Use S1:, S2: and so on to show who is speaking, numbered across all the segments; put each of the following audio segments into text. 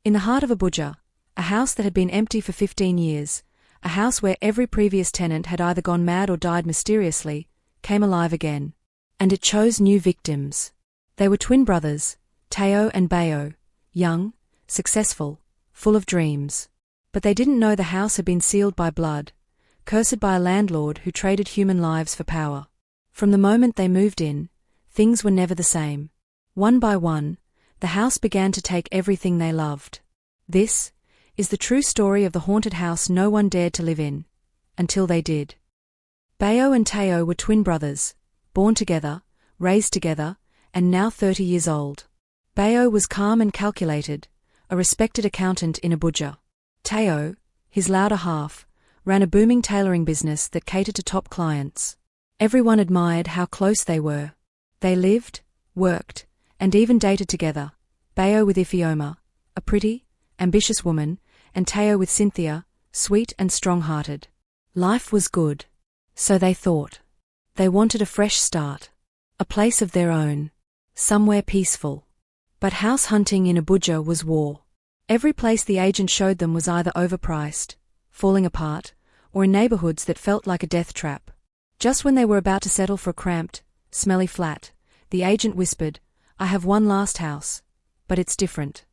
S1: In the heart of Abuja, a house that had been empty for 15 years, a house where every previous tenant had either gone mad or died mysteriously, came alive again. And it chose new victims. They were twin brothers, Teo and Bayo, young, successful, full of dreams. But they didn't know the house had been sealed by blood, cursed by a landlord who traded human lives for power. From the moment they moved in, things were never the same. One by one, the house began to take everything they loved. This is the true story of the haunted house no one dared to live in, until they did. Bayo and Teo were twin brothers, born together, raised together, and now 30 years old. Bayo was calm and calculated, a respected accountant in Abuja. Teo, his louder half, ran a booming tailoring business that catered to top clients. Everyone admired how close they were. They lived, worked, and even dated together, Bayo with Ifeoma, a pretty, ambitious woman, and Teo with Cynthia, sweet and strong-hearted. Life was good. So they thought. They wanted a fresh start. A place of their own. Somewhere peaceful. But house hunting in Abuja was war. Every place the agent showed them was either overpriced, falling apart, or in neighborhoods that felt like a death trap. Just when they were about to settle for a cramped, smelly flat, the agent whispered, "I have one last house, but it's different."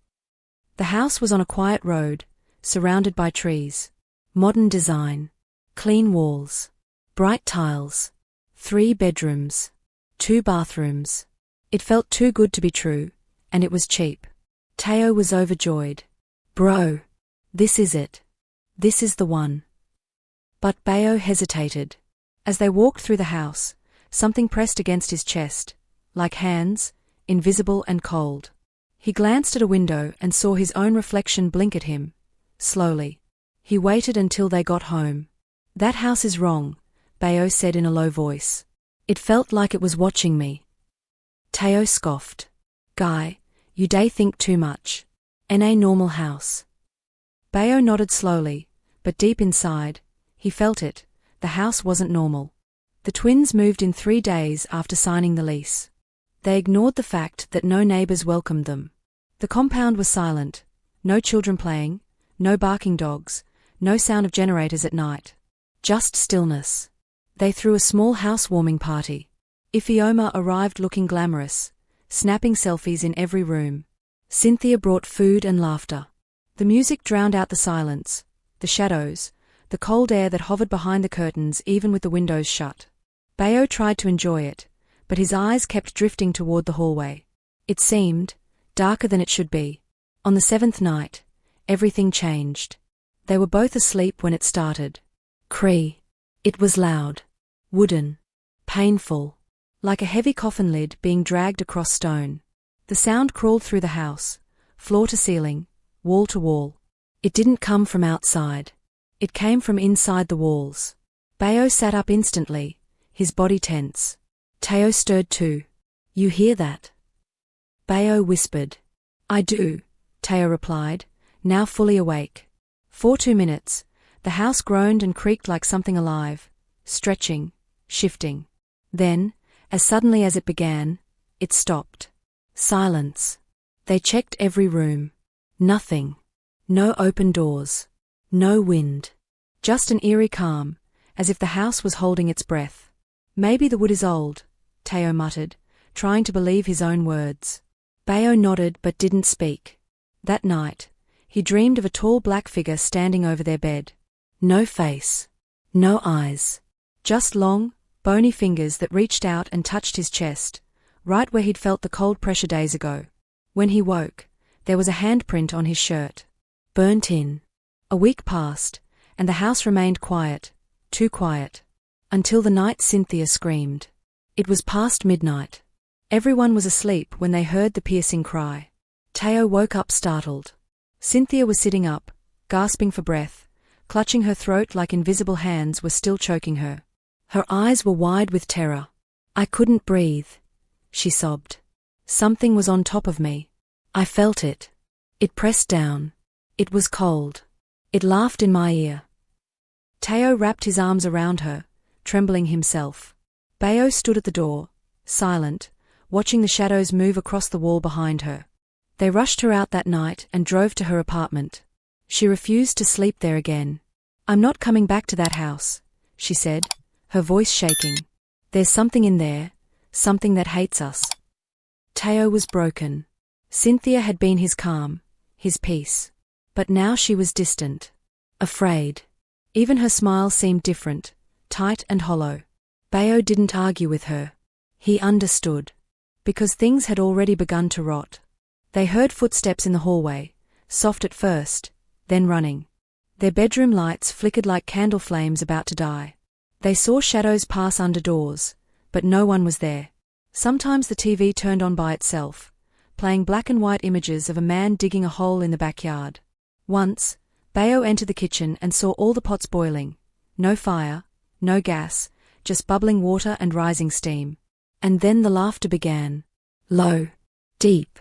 S1: The house was on a quiet road, surrounded by trees. Modern design. Clean walls. Bright tiles. 3 bedrooms. 2 bathrooms. It felt too good to be true, and it was cheap. Teo was overjoyed. "Bro, this is it. This is the one." But Bayo hesitated. As they walked through the house, something pressed against his chest, like hands, invisible and cold. He glanced at a window and saw his own reflection blink at him, slowly. He waited until they got home. "That house is wrong," Bayo said in a low voice. "It felt like it was watching me." Teo scoffed. "Guy, you day think too much. N.A. normal house." Bayo nodded slowly, but deep inside, he felt it. The house wasn't normal. The twins moved in 3 days after signing the lease. They ignored the fact that no neighbors welcomed them. The compound was silent. No children playing, no barking dogs, no sound of generators at night. Just stillness. They threw a small housewarming party. Ifeoma arrived looking glamorous, snapping selfies in every room. Cynthia brought food and laughter. The music drowned out the silence, the shadows, the cold air that hovered behind the curtains even with the windows shut. Bayo tried to enjoy it, but his eyes kept drifting toward the hallway. It seemed darker than it should be. On the 7th night, everything changed. They were both asleep when it started. Cree. It was loud. Wooden. Painful. Like a heavy coffin lid being dragged across stone. The sound crawled through the house, floor to ceiling, wall to wall. It didn't come from outside. It came from inside the walls. Bayo sat up instantly, his body tense. Teo stirred too. "You hear that?" Bayo whispered. "I do," Teo replied, now fully awake. For 2 minutes, the house groaned and creaked like something alive, stretching, shifting. Then, as suddenly as it began, it stopped. Silence. They checked every room. Nothing. No open doors. No wind. Just an eerie calm, as if the house was holding its breath. "Maybe the wood is old," Teo muttered, trying to believe his own words. Bayo nodded but didn't speak. That night, he dreamed of a tall black figure standing over their bed. No face. No eyes. Just long, bony fingers that reached out and touched his chest, right where he'd felt the cold pressure days ago. When he woke, there was a handprint on his shirt. Burnt in. A week passed, and the house remained quiet, too quiet. Until the night Cynthia screamed. It was past midnight. Everyone was asleep when they heard the piercing cry. Teo woke up startled. Cynthia was sitting up, gasping for breath, clutching her throat like invisible hands were still choking her. Her eyes were wide with terror. "I couldn't breathe," she sobbed. "Something was on top of me. I felt it. It pressed down. It was cold. It laughed in my ear." Teo wrapped his arms around her, trembling himself. Bayo stood at the door, silent, watching the shadows move across the wall behind her. They rushed her out that night and drove to her apartment. She refused to sleep there again. "I'm not coming back to that house," she said, her voice shaking. "There's something in there, something that hates us." Teo was broken. Cynthia had been his calm, his peace. But now she was distant, afraid. Even her smile seemed different, tight and hollow. Bayo didn't argue with her. He understood. Because things had already begun to rot. They heard footsteps in the hallway, soft at first, then running. Their bedroom lights flickered like candle flames about to die. They saw shadows pass under doors, but no one was there. Sometimes the TV turned on by itself, playing black and white images of a man digging a hole in the backyard. Once, Bayo entered the kitchen and saw all the pots boiling. No fire, no gas, just bubbling water and rising steam. And then the laughter began. Low, deep.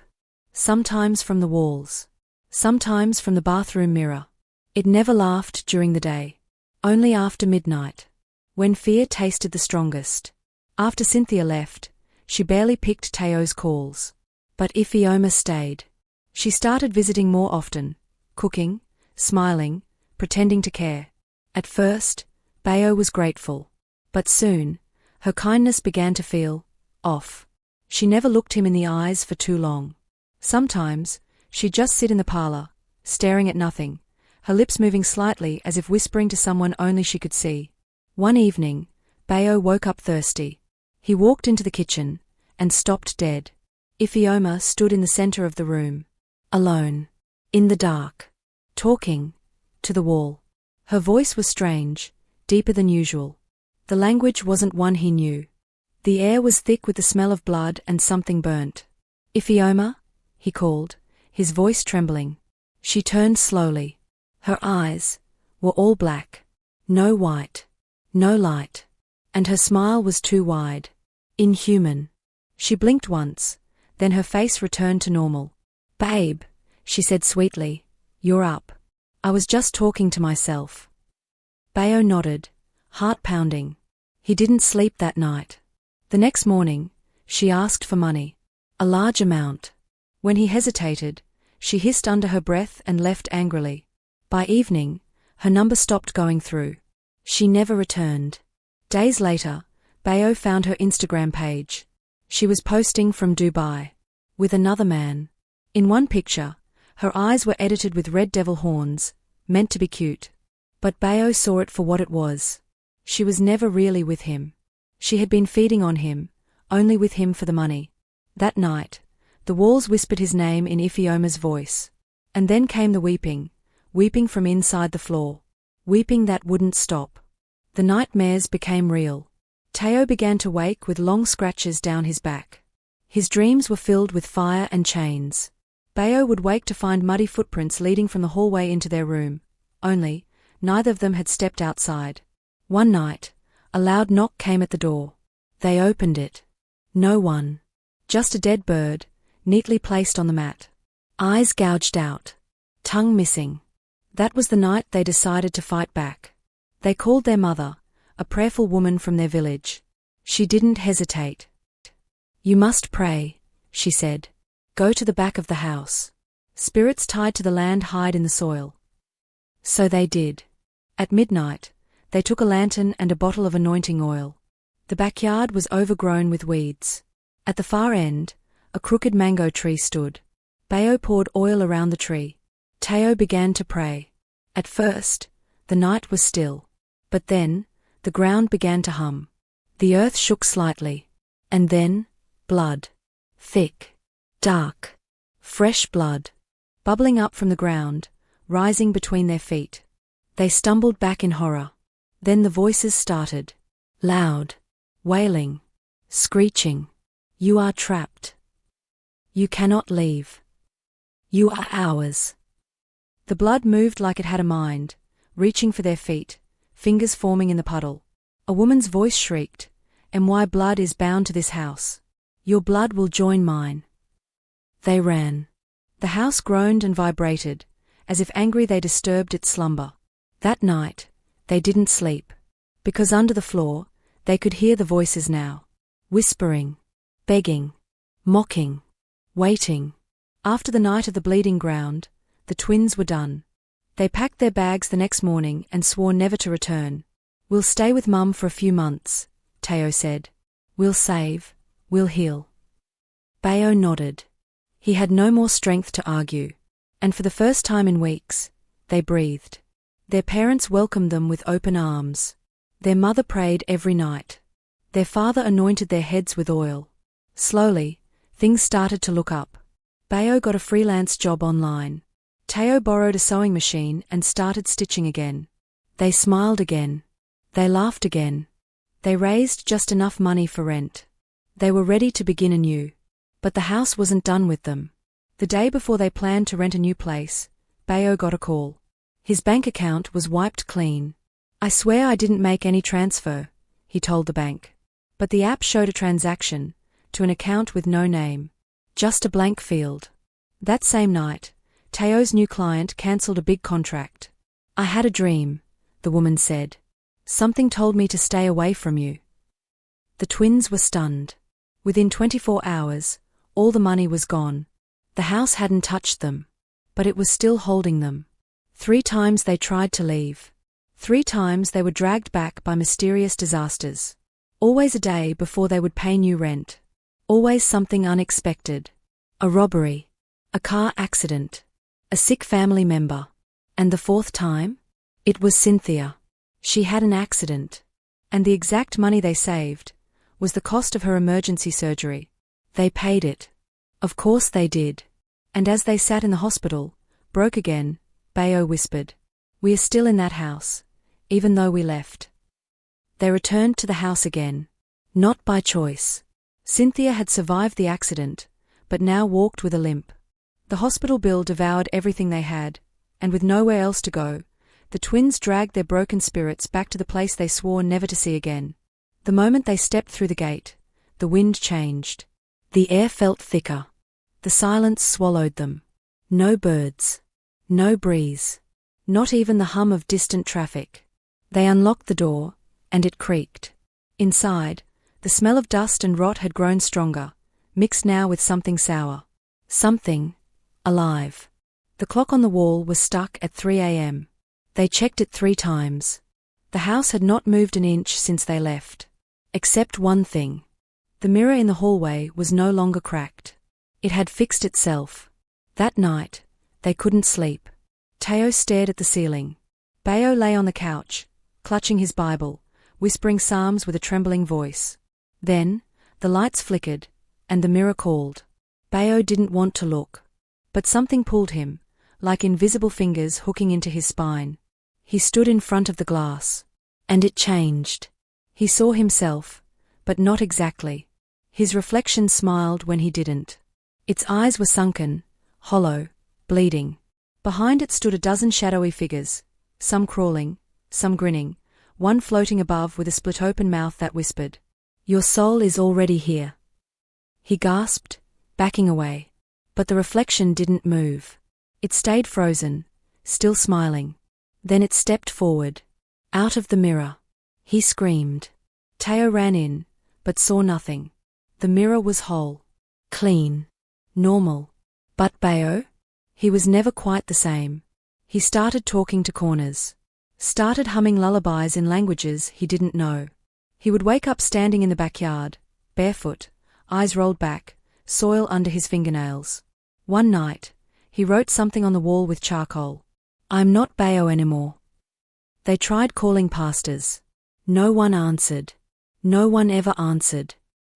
S1: Sometimes from the walls. Sometimes from the bathroom mirror. It never laughed during the day. Only after midnight. When fear tasted the strongest. After Cynthia left, she barely picked Teo's calls. But Ifeoma stayed. She started visiting more often, cooking, smiling, pretending to care. At first, Bayo was grateful. But soon, her kindness began to feel off. She never looked him in the eyes for too long. Sometimes, she'd just sit in the parlor, staring at nothing, her lips moving slightly as if whispering to someone only she could see. One evening, Bayo woke up thirsty. He walked into the kitchen, and stopped dead. Ifeoma stood in the center of the room. Alone. In the dark. Talking. To the wall. Her voice was strange, deeper than usual. The language wasn't one he knew. The air was thick with the smell of blood and something burnt. "Ifeoma?" he called, his voice trembling. She turned slowly. Her eyes were all black. No white. No light. And her smile was too wide. Inhuman. She blinked once, then her face returned to normal. "Babe," she said sweetly, "you're up." "I was just talking to myself." Bayo nodded, heart pounding. He didn't sleep that night. The next morning, she asked for money. A large amount. When he hesitated, she hissed under her breath and left angrily. By evening, her number stopped going through. She never returned. Days later, Bayo found her Instagram page. She was posting from Dubai. With another man. In one picture, her eyes were edited with red devil horns, meant to be cute. But Bayo saw it for what it was. She was never really with him. She had been feeding on him, only with him for the money. That night, the walls whispered his name in Ifeoma's voice. And then came the weeping, weeping from inside the floor. Weeping that wouldn't stop. The nightmares became real. Teo began to wake with long scratches down his back. His dreams were filled with fire and chains. Bayo would wake to find muddy footprints leading from the hallway into their room. Only, neither of them had stepped outside. One night, a loud knock came at the door. They opened it. No one. Just a dead bird, neatly placed on the mat. Eyes gouged out. Tongue missing. That was the night they decided to fight back. They called their mother, a prayerful woman from their village. She didn't hesitate. "You must pray," she said. "Go to the back of the house. Spirits tied to the land hide in the soil." So they did. At midnight, they took a lantern and a bottle of anointing oil. The backyard was overgrown with weeds. At the far end, a crooked mango tree stood. Bayo poured oil around the tree. Teo began to pray. At first, the night was still. But then, the ground began to hum. The earth shook slightly. And then, blood. Thick. Dark. Fresh blood. Bubbling up from the ground, rising between their feet. They stumbled back in horror. Then the voices started. Loud. Wailing. Screeching. "You are trapped. You cannot leave. You are ours." The blood moved like it had a mind, reaching for their feet, fingers forming in the puddle. A woman's voice shrieked, "And why blood is bound to this house. Your blood will join mine." They ran. The house groaned and vibrated, as if angry they disturbed its slumber. That night, they didn't sleep. Because under the floor, they could hear the voices now. Whispering. Begging. Mocking. Waiting. After the night of the bleeding ground, the twins were done. They packed their bags the next morning and swore never to return. "We'll stay with Mum for a few months," Teo said. "We'll save, we'll heal." Bayo nodded. He had no more strength to argue. And for the first time in weeks, they breathed. Their parents welcomed them with open arms. Their mother prayed every night. Their father anointed their heads with oil. Slowly, things started to look up. Bayo got a freelance job online. Teo borrowed a sewing machine and started stitching again. They smiled again. They laughed again. They raised just enough money for rent. They were ready to begin anew. But the house wasn't done with them. The day before they planned to rent a new place, Bayo got a call. His bank account was wiped clean. "I swear I didn't make any transfer," he told the bank. But the app showed a transaction to an account with no name. Just a blank field. That same night, Teo's new client cancelled a big contract. "I had a dream," the woman said. "Something told me to stay away from you." The twins were stunned. Within 24 hours, all the money was gone. The house hadn't touched them. But it was still holding them. 3 times they tried to leave. 3 times they were dragged back by mysterious disasters. Always a day before they would pay new rent. Always something unexpected. A robbery. A car accident. A sick family member. And the 4th time? It was Cynthia. She had an accident. And the exact money they saved was the cost of her emergency surgery. They paid it. Of course they did. And as they sat in the hospital, broke again, Bayo whispered, "We are still in that house, even though we left." They returned to the house again. Not by choice. Cynthia had survived the accident, but now walked with a limp. The hospital bill devoured everything they had, and with nowhere else to go, the twins dragged their broken spirits back to the place they swore never to see again. The moment they stepped through the gate, the wind changed. The air felt thicker. The silence swallowed them. No birds. No breeze. Not even the hum of distant traffic. They unlocked the door, and it creaked. Inside, the smell of dust and rot had grown stronger, mixed now with something sour. Something alive. The clock on the wall was stuck at 3 a.m. They checked it 3 times. The house had not moved an inch since they left. Except one thing. The mirror in the hallway was no longer cracked. It had fixed itself. That night, they couldn't sleep. Teo stared at the ceiling. Bayo lay on the couch, clutching his Bible, whispering psalms with a trembling voice. Then, the lights flickered, and the mirror called. Bayo didn't want to look. But something pulled him, like invisible fingers hooking into his spine. He stood in front of the glass. And it changed. He saw himself, but not exactly. His reflection smiled when he didn't. Its eyes were sunken, hollow, bleeding. Behind it stood a dozen shadowy figures, some crawling, some grinning, one floating above with a split-open mouth that whispered, "Your soul is already here." He gasped, backing away. But the reflection didn't move. It stayed frozen, still smiling. Then it stepped forward. Out of the mirror. He screamed. Teo ran in, but saw nothing. The mirror was whole. Clean. Normal. But Bayo? He was never quite the same. He started talking to corners. Started humming lullabies in languages he didn't know. He would wake up standing in the backyard, barefoot, eyes rolled back, soil under his fingernails. One night, he wrote something on the wall with charcoal. "I'm not Bayo anymore." They tried calling pastors. No one answered. No one ever answered.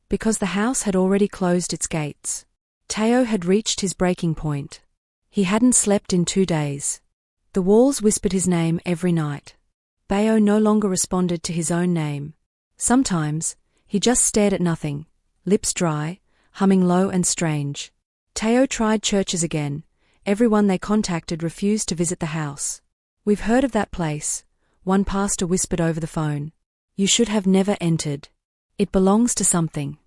S1: Because the house had already closed its gates. Teo had reached his breaking point. He hadn't slept in 2 days. The walls whispered his name every night. Bayo no longer responded to his own name. Sometimes, he just stared at nothing, lips dry, humming low and strange. Teo tried churches again. Everyone they contacted refused to visit the house. "We've heard of that place," one pastor whispered over the phone. "You should have never entered. It belongs to something."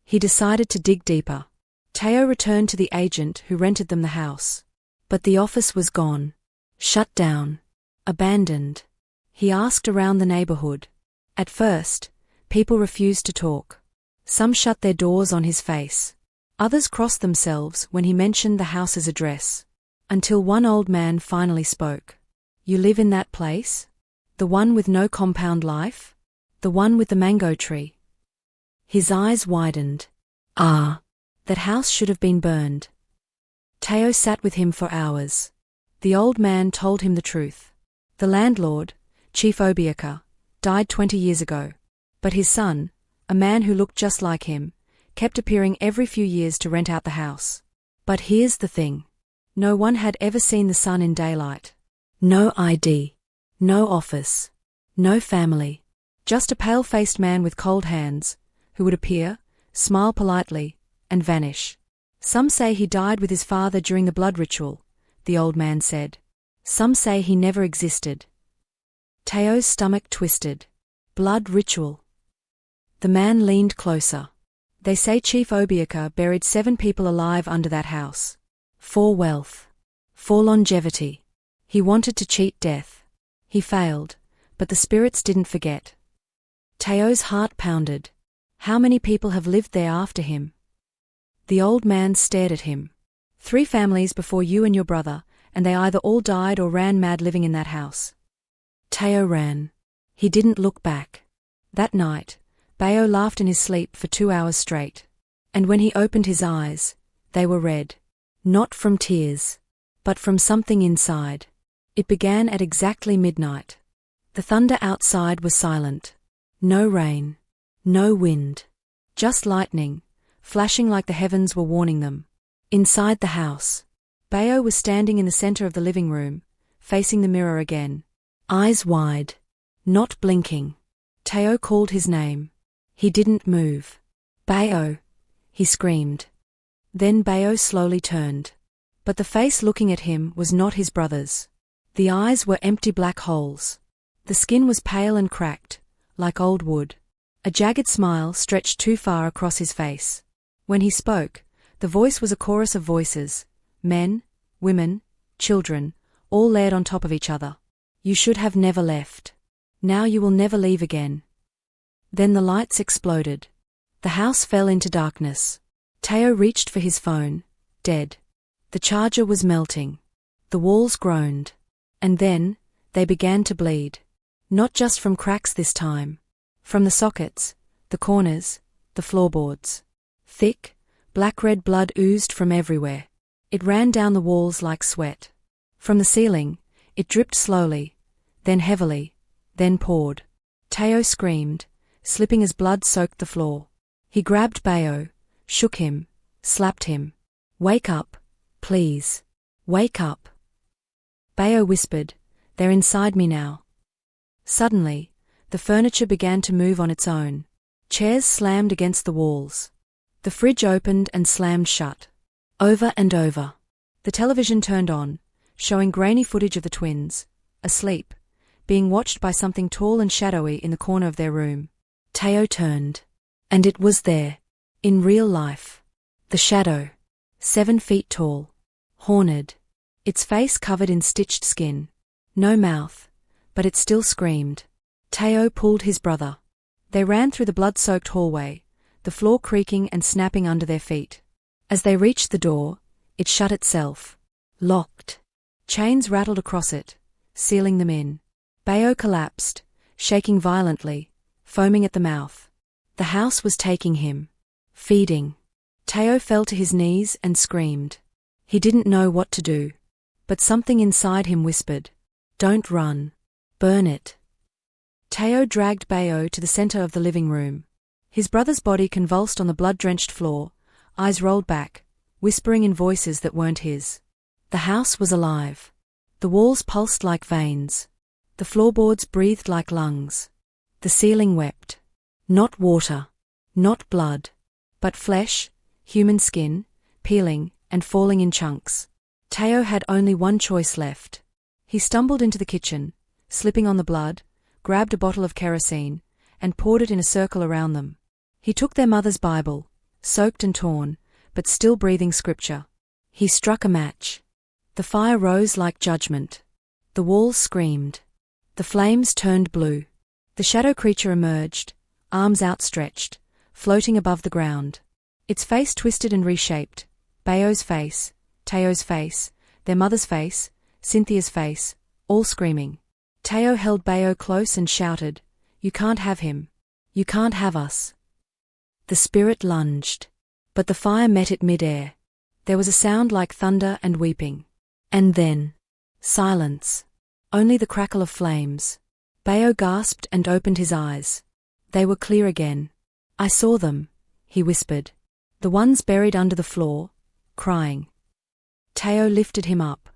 S1: He decided to dig deeper. Teo returned to the agent who rented them the house. But the office was gone. Shut down. Abandoned. He asked around the neighborhood. At first, people refused to talk. Some shut their doors on his face. Others crossed themselves when he mentioned the house's address. Until one old man finally spoke. "You live in that place? The one with no compound life? The one with the mango tree?" His eyes widened. "Ah, that house should have been burned." Teo sat with him for hours. The old man told him the truth. The landlord, Chief Obiaka, died 20 years ago. But his son, a man who looked just like him, kept appearing every few years to rent out the house. But here's the thing. No one had ever seen the son in daylight. No ID. No office. No family. Just a pale-faced man with cold hands, who would appear, smile politely, and vanish. "Some say he died with his father during the blood ritual," the old man said. "Some say he never existed." Teo's stomach twisted. Blood ritual. The man leaned closer. "They say Chief Obiaka buried 7 people alive under that house. For wealth. For longevity. He wanted to cheat death. He failed, but the spirits didn't forget." Teo's heart pounded. "How many people have lived there after him?" The old man stared at him. 3 families before you and your brother, and they either all died or ran mad living in that house." Teo ran. He didn't look back. That night, Bayo laughed in his sleep for 2 hours straight. And when he opened his eyes, they were red. Not from tears, but from something inside. It began at exactly midnight. The thunder outside was silent. No rain. No wind. Just lightning, flashing like the heavens were warning them. Inside the house, Bayo was standing in the center of the living room, facing the mirror again. Eyes wide. Not blinking. Teo called his name. He didn't move. "Bayo!" he screamed. Then Bayo slowly turned. But the face looking at him was not his brother's. The eyes were empty black holes. The skin was pale and cracked, like old wood. A jagged smile stretched too far across his face. When he spoke, the voice was a chorus of voices. Men, women, children, all layered on top of each other. "You should have never left. Now you will never leave again." Then the lights exploded. The house fell into darkness. Teo reached for his phone. Dead. The charger was melting. The walls groaned. And then, they began to bleed. Not just from cracks this time. From the sockets, the corners, the floorboards. Thick, black-red blood oozed from everywhere. It ran down the walls like sweat. From the ceiling, it dripped slowly, then heavily, then poured. Teo screamed, slipping as blood soaked the floor. He grabbed Bayo, shook him, slapped him. "Wake up, please. Wake up." Bayo whispered, "They're inside me now." Suddenly, the furniture began to move on its own. Chairs slammed against the walls. The fridge opened and slammed shut. Over and over. The television turned on, showing grainy footage of the twins, asleep, being watched by something tall and shadowy in the corner of their room. Teo turned. And it was there. In real life. The shadow. 7 feet tall. Horned. Its face covered in stitched skin. No mouth. But it still screamed. Teo pulled his brother. They ran through the blood-soaked hallway, the floor creaking and snapping under their feet. As they reached the door, it shut itself. Locked. Chains rattled across it, sealing them in. Bayo collapsed, shaking violently, foaming at the mouth. The house was taking him. Feeding. Teo fell to his knees and screamed. He didn't know what to do. But something inside him whispered, "Don't run. Burn it." Teo dragged Bayo to the center of the living room. His brother's body convulsed on the blood-drenched floor, eyes rolled back, whispering in voices that weren't his. The house was alive. The walls pulsed like veins. The floorboards breathed like lungs. The ceiling wept. Not water. Not blood. But flesh, human skin, peeling and falling in chunks. Teo had only one choice left. He stumbled into the kitchen, slipping on the blood, grabbed a bottle of kerosene, and poured it in a circle around them. He took their mother's Bible, soaked and torn, but still breathing scripture. He struck a match. The fire rose like judgment. The walls screamed. The flames turned blue. The shadow creature emerged, arms outstretched, floating above the ground. Its face twisted and reshaped. Bayo's face, Teo's face, their mother's face, Cynthia's face, all screaming. Teo held Bayo close and shouted, "You can't have him. You can't have us." The spirit lunged. But the fire met it mid-air. There was a sound like thunder and weeping. And then, silence. Only the crackle of flames. Bayo gasped and opened his eyes. They were clear again. "I saw them," he whispered. "The ones buried under the floor, crying." Teo lifted him up.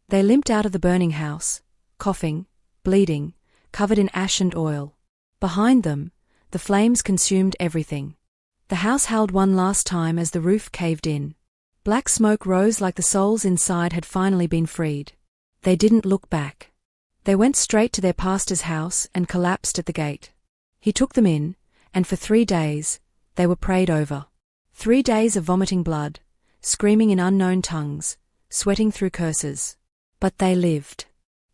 S1: They limped out of the burning house, coughing, bleeding, covered in ash and oil. Behind them, the flames consumed everything. The house howled one last time as the roof caved in. Black smoke rose like the souls inside had finally been freed. They didn't look back. They went straight to their pastor's house and collapsed at the gate. He took them in, and for 3 days, they were prayed over. 3 days of vomiting blood, screaming in unknown tongues, sweating through curses. But they lived.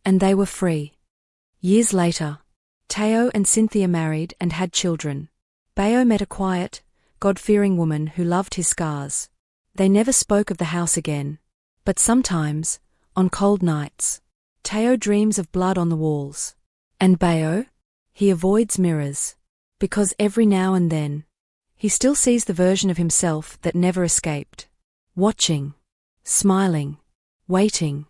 S1: And they were free. Years later, Teo and Cynthia married and had children. Bayo met a quiet, God-fearing woman who loved his scars. They never spoke of the house again. But sometimes, on cold nights, Teo dreams of blood on the walls. And Bayo? He avoids mirrors. Because every now and then, he still sees the version of himself that never escaped. Watching. Smiling. Waiting.